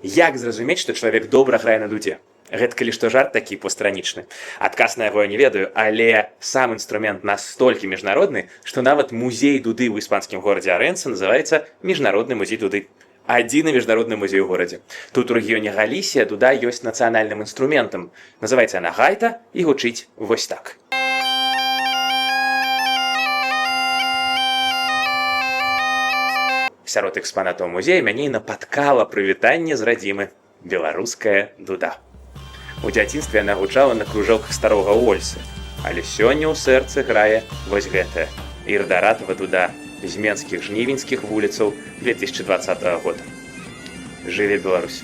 Як зразумець, што чалавек добра грае на дудзе? Гэта калі што жарт такі постранічны. Адказ на яго я не ведаю, але сам інструмент настолькі міжнародны, што нават музей дуды ў іспанскім горадзе Арэнса называецца Міжнародны музей дуды. Адзіны міжнародны музей у горадзе. Тут у рэгіёне Галісія дуда ёсць нацыянальным інструментам. Называецца яна гайта і гучыць вось так. Сярод экспанатаў музея мяне і напаткала прывітанне з радзімы. Беларуская дуда. У дзяцінстве яна гучала на кружэлках старога Ольсы, але сёння ў сэрцы грае вось гэтая ірдаратава дуда з менскіх жнівеньскіх вуліцаў 2020 года. Жыве Беларусь!